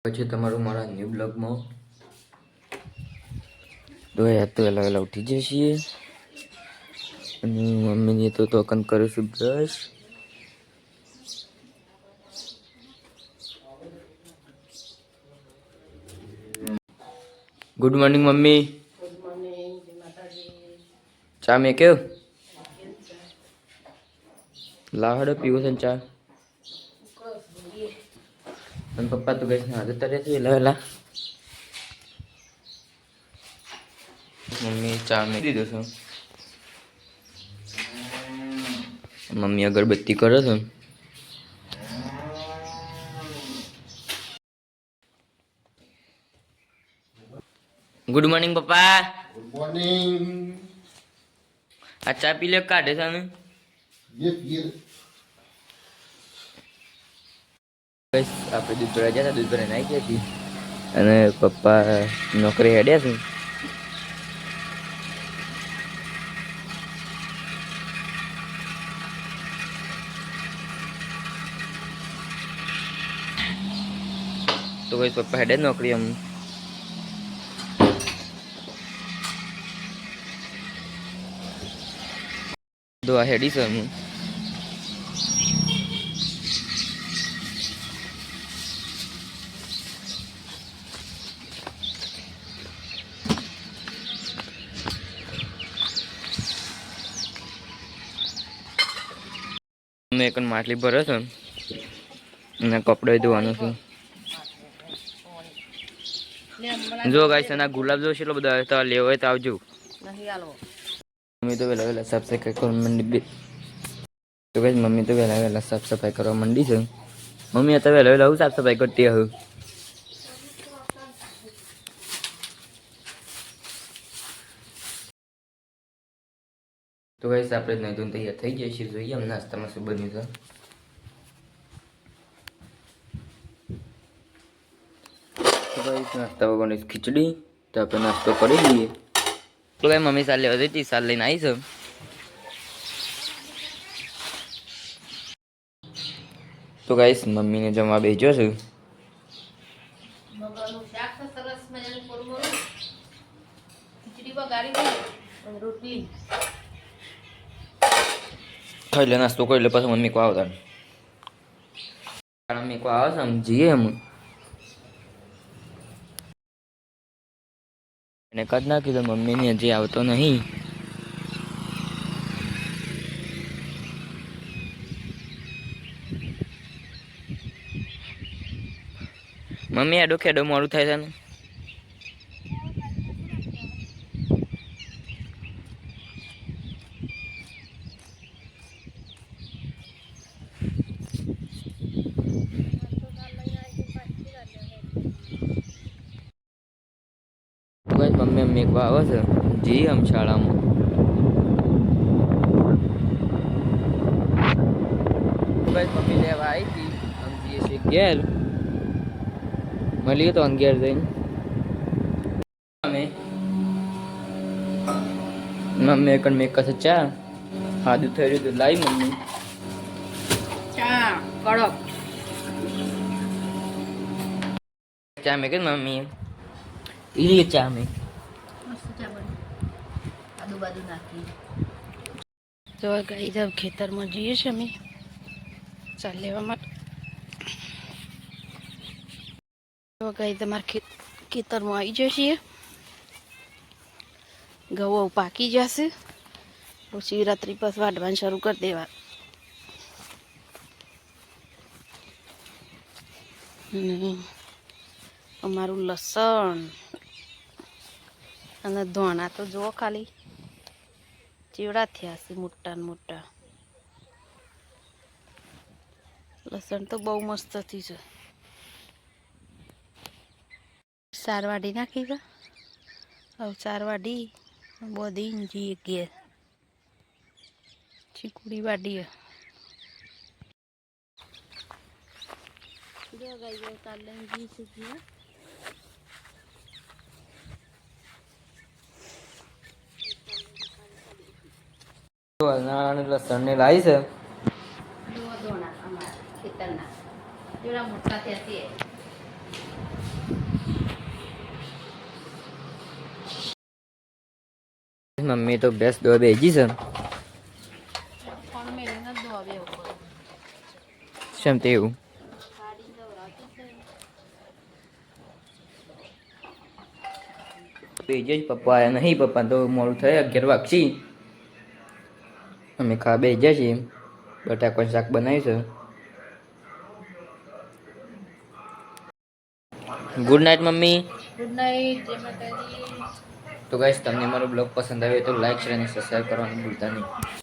પછી તમારું મારા ન્યૂ બ્લોગમાં તો યાદ તો વહેલા ઉઠી જઈએ અને મમ્મીને તો કન કરીશું brush. Good morning mummy. Good morning, જય માતાજી. ચા મેં કેવ લાહડો પીવો છે ચા. અને પપ્પા તો ગઈ ના જતા રહ્યા છે વહેલા. મમ્મી ચા મેં દીધો છે. મમ્મી અગરબત્તી કરે છે. ગુડ મોર્નિંગ પપ્પા. Good morning. આ ચા પી લે કાઢે છે ને. આપણે દૂધ ભરાઈ ગયા હતા, દૂધ ભરાઈ નાખી હતી અને પપ્પા નોકરી હેડ્યા છે. તો ભાઈ પપ્પા હેડે નોકરી આમ દવા હેડી છે હું. એક માટલી ભરે છે અને કપડો ધોવાનું છે. જો ગાઈસ ના ગુલાબ જો એટલો બધા તો લેવો હોય તો આવજો. મમ્મી તો વહેલા સાફ સફાઈ કરવા માંડી. તો ગાઈસ મમ્મી તો વહેલા સાફ સફાઈ કરવા માંડી છે. મમ્મી અત્યારે વહેલા સાફ સફાઈ કરતી હવે. તો ગાઈસ આપણે નહીં તો તૈયાર થઈ જાય છે. જોઈએ આમ નાસ્તામાં શું બન્યું છે. તો ગાઈસ નાસ્તા વગરની ખીચડી તો આપણે નાસ્તો કરી લઈએ. તો ગાઈસ મમ્મી સાલ લેવા જતી, સાલ લઈને આવી છે. તો ગાઈસ મમ્મીને જમવા બેસ્યો છે. મગરનું શાક છે સરસ મજાનું કોરમોરું. ખીચડી વઘારી દઈ અને રોટલી. ખાઈ લે નાસ્તો કરી લે પછી મમ્મી કો આવતા. મમ્મી કો આવે સમજીએ એમ એને કદ નાખી તો મમ્મીની હજી આવતો નહીં. મમ્મી આડો ખેડો મોડું થાય છે ને. મમ્મી અમ્મી એક આવે છે જી આમ શાળામાં. મમ્મી લેવા આવી હતી આમ જઈએ છીએ ઘેર. મળીએ તો અંગેર જઈને મમ્મી એક મેક કશે ચા હાદું થઈ રહ્યું તો લાવી મમ્મી ચા કડક ચા મેં કે મમ્મી ઈ ચા મેં મસ્ત ચા બની આદુ બાદુ નાખી. તો ગાઈ જાવ ખેતરમાં જઈએ છીએ અમે ચાલ લેવા માટે. તો ગાઈ તમારા ખેતરમાં આવી જઈએ. ઘઉં પાકી જશે તો શિવરાત્રી પછી વાઢવાનું શરૂ કરી દેવા. અમારું લસણ અને ધોણા તો જુઓ ખાલી ચીવડા થયા છે મોટા ને મોટા. લસણ તો બહુ મસ્ત થઈ છે. ચાર વાઢી નાખી છે હવે ચાર વાઢી બધી જી ઘેર ચીકુડી વાઢીએ. લસણ ને લાવી છે ધોણા અમારા ખેતરના જેવડા મોટા થયા તે મમ્મી તો બેસ દો બેજી છે ફોન મેળીને જ દોવે ઉપર શેમ તેવું ગાડી દવરાતી છે બેજે જ પપ્પા આયા નહીં પપ્પા તો મોડું થાય 11 વાગશી અમે ખા બેજ્યા છીએ બટાકાનું શાક બનાવ્યું છે good night mummy good night જય માતાજી તો ગાઈસ તમને મારો બ્લોગ પસંદ આવ્યો તો લાઈક શેર અને સબસ્ક્રાઇબ કરવાનું ભૂલતા નહીં